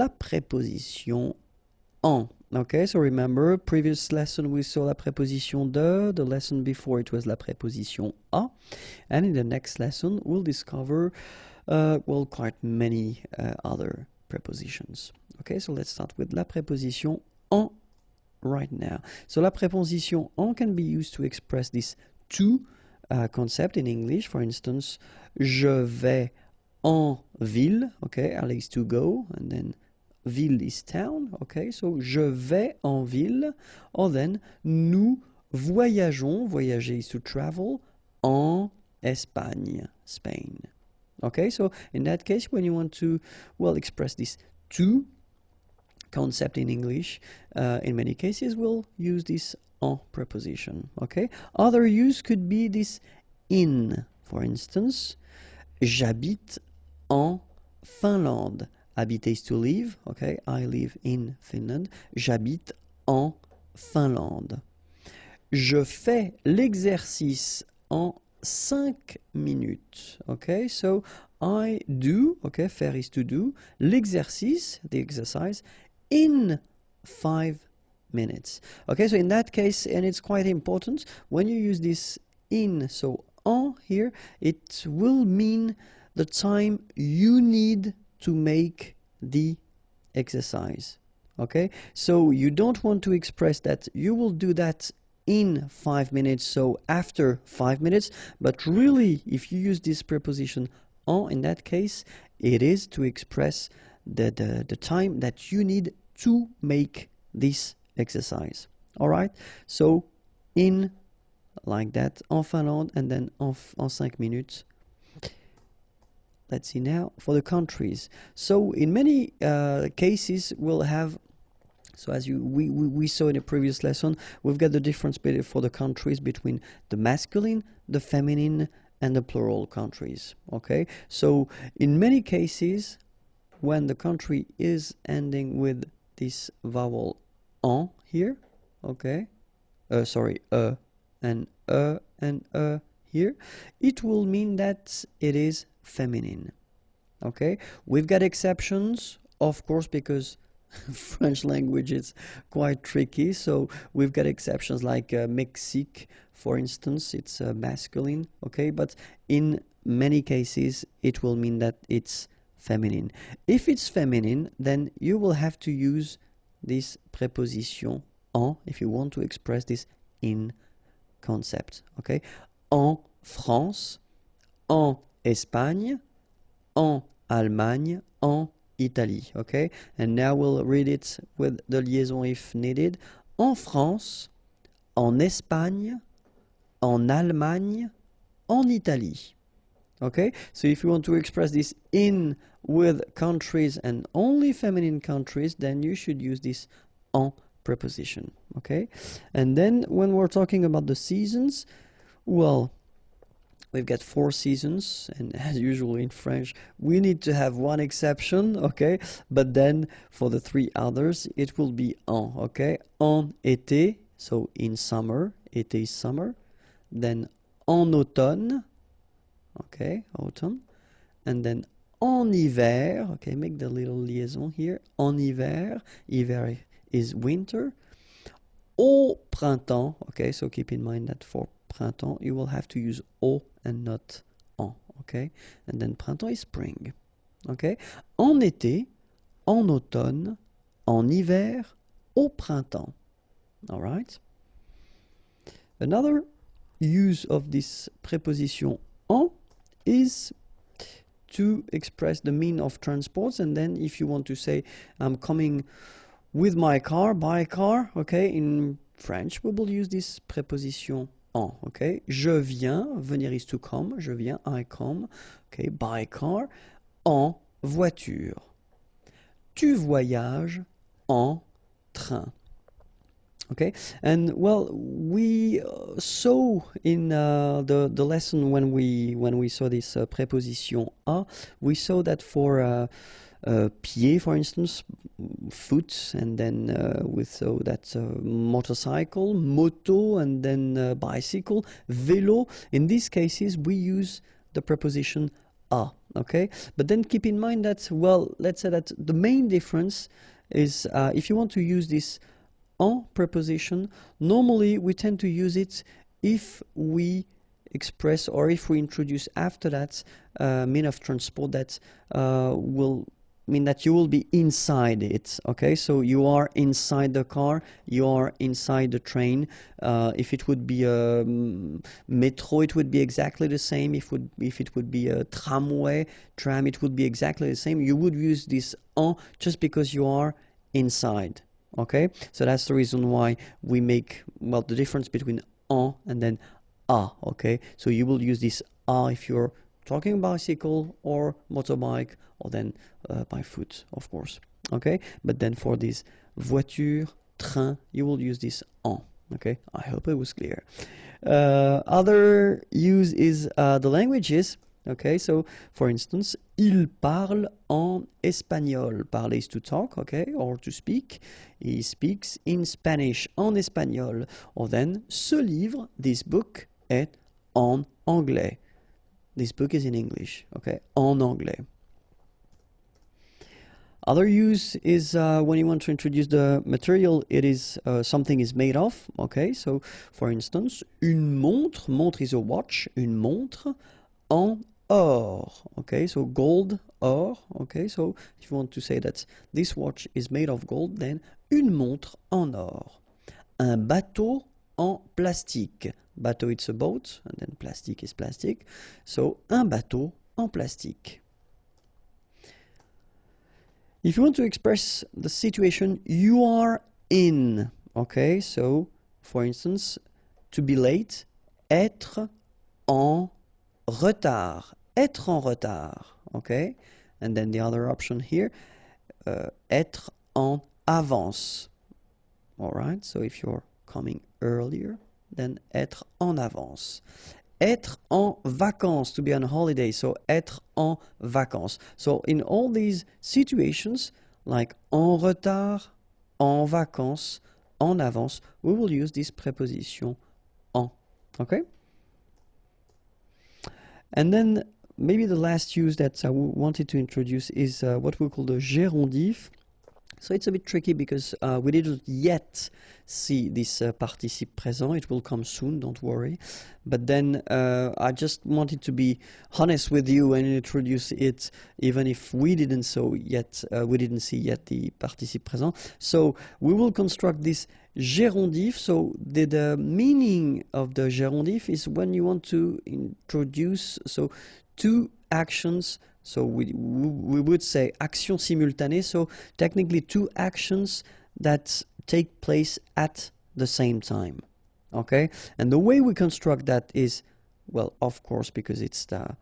la préposition en. Okay, so remember, previous lesson we saw la préposition de, the lesson before it was la préposition a, and in the next lesson we'll discover, well, quite many other prepositions. Okay, so let's start with la préposition en right now. So la préposition en can be used to express this to concept in English. For instance, je vais en ville, okay, I is to go, and then ville is town, okay, so je vais en ville, or then nous voyageons, voyager is to travel, en Espagne, Spain. Okay, so in that case, when you want to, well, express this to concept in English, in many cases we'll use this en preposition, okay. Other use could be this in, for instance, j'habite en Finlande. Habiter is to live, okay, I live in Finland. J'habite en Finlande. Je fais l'exercice en 5 minutes, okay, so I do, okay, faire is to do, l'exercice, the exercise, in 5 minutes. Okay, so in that case, and it's quite important, when you use this in, so en here, it will mean the time you need to make the exercise. Okay, so you don't want to express that you will do that in 5 minutes, so after 5 minutes, but really if you use this preposition en, in that case it is to express the time that you need to make this exercise. All right, so in, like that, en Finlande, and then en 5 minutes. Let's see now for the countries. So in many cases we'll have, so as we saw in the previous lesson, we've got the difference for the countries between the masculine, the feminine, and the plural countries. Okay, so in many cases when the country is ending with this vowel en here, okay, sorry, and here, it will mean that it is feminine. Okay, we've got exceptions, of course, because French language is quite tricky, so we've got exceptions like Mexique, for instance, it's masculine, okay, but in many cases it will mean that it's feminine. If it's feminine, then you will have to use this preposition en if you want to express this in concept. Okay, en France, en Espagne, en Allemagne, en Italie. Okay, and now we'll read it with the liaison if needed. En France, en Espagne, en Allemagne, en Italie. Okay, so if you want to express this in with countries and only feminine countries, then you should use this en preposition. Okay, and then when we're talking about the seasons, well, we've got 4 seasons, and as usual in French, we need to have one exception, okay? But then for the 3 others, it will be en, okay? En été, so in summer, été is summer. Then en automne, okay, autumn. And then en hiver, okay, make the little liaison here. En hiver, hiver is winter. Au printemps, okay, so keep in mind that for printemps, you will have to use au and not en, okay? And then printemps is spring, okay? En été, en automne, en hiver, au printemps, all right? Another use of this preposition en is to express the mean of transports, and then if you want to say, I'm coming with my car, by car, okay? In French, we will use this preposition en, okay? Je viens, venir is to come, je viens, I come, okay? By car, en voiture. Tu voyages en train. Okay, and well, we saw in the lesson when we saw this preposition a, we saw that for pied, for instance, foot, and then we saw that motorcycle, moto, and then bicycle, vélo. In these cases, we use the preposition a. okay? But then keep in mind that, well, let's say that the main difference is if you want to use this en preposition, normally we tend to use it if we express or if we introduce after that mean of transport that will mean that you will be inside it, okay? So you are inside the car, you are inside the train. If it would be a metro, it would be exactly the same. If it would be a tramway, tram, it would be exactly the same. You would use this en just because you are inside, okay? So that's the reason why we make, well, the difference between en and then a, okay? So you will use this a if you're talking bicycle or motorbike, or then by foot, of course, okay? But then for this voiture, train, you will use this en, okay? I hope it was clear. Other use is the languages, okay? So, for instance, il parle en espagnol. Parler is to talk, okay, or to speak. He speaks in Spanish, en espagnol. Or then, ce livre, this book, est en anglais. This book is in English, okay, en anglais. Other use is when you want to introduce the material it is something is made of, okay? So, for instance, une montre, montre is a watch, une montre en or, okay? So, gold, or, okay? So, if you want to say that this watch is made of gold, then une montre en or. Un bateau en plastique. Bateau, it's a boat, and then plastique is plastic. So, un bateau en plastique. If you want to express the situation you are in, okay? So, for instance, to be late, être en retard. Être en retard, okay? And then the other option here, être en avance. All right? So, if you're coming earlier, then être en avance. Être en vacances, to be on holiday, so être en vacances. So in all these situations, like en retard, en vacances, en avance, we will use this preposition en, okay? And then maybe the last use that I wanted to introduce is what we call the gérondif. So it's a bit tricky because we didn't yet see this participe présent. It will come soon, don't worry. But then I just wanted to be honest with you and introduce it, even if we didn't see yet the participe présent. So we will construct this gérondif. So the meaning of the gérondif is when you want to introduce two actions. So we would say action simultanée, so technically two actions that take place at the same time, okay? And the way we construct that is, well, of course, because it's the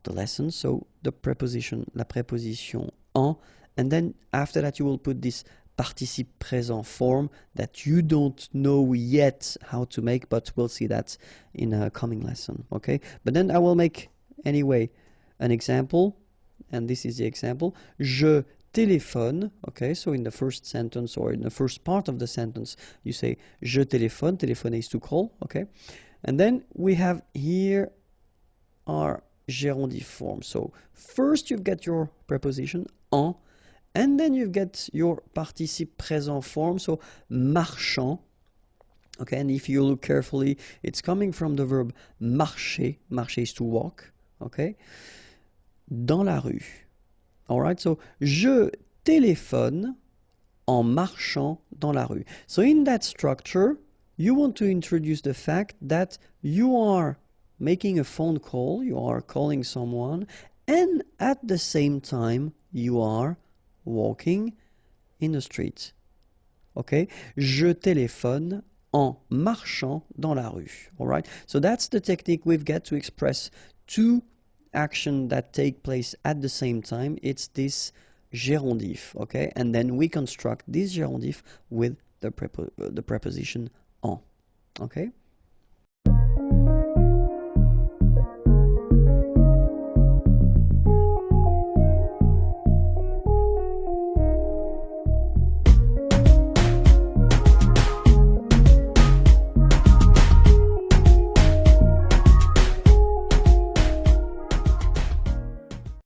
lesson, so the preposition, la préposition en, and then after that you will put this participe présent form that you don't know yet how to make, but we'll see that in a coming lesson, okay? But then I will make, anyway, an example. And this is the example. Je téléphone. Okay, so in the first sentence or in the first part of the sentence, you say je téléphone. Téléphoner is to call. Okay, and then we have here our gérondif form. So first you've got your preposition en, and then you've got your participe présent form. So marchant. Okay, and if you look carefully, it's coming from the verb marcher. Marcher is to walk. Okay. Dans la rue. Alright, so je téléphone en marchant dans la rue. So in that structure, you want to introduce the fact that you are making a phone call, you are calling someone, and at the same time, you are walking in the street. Okay? Je téléphone en marchant dans la rue. Alright? So that's the technique we've got to express two action that take place at the same time. It's this gérondif, okay? And then we construct this gérondif with the preposition en, okay?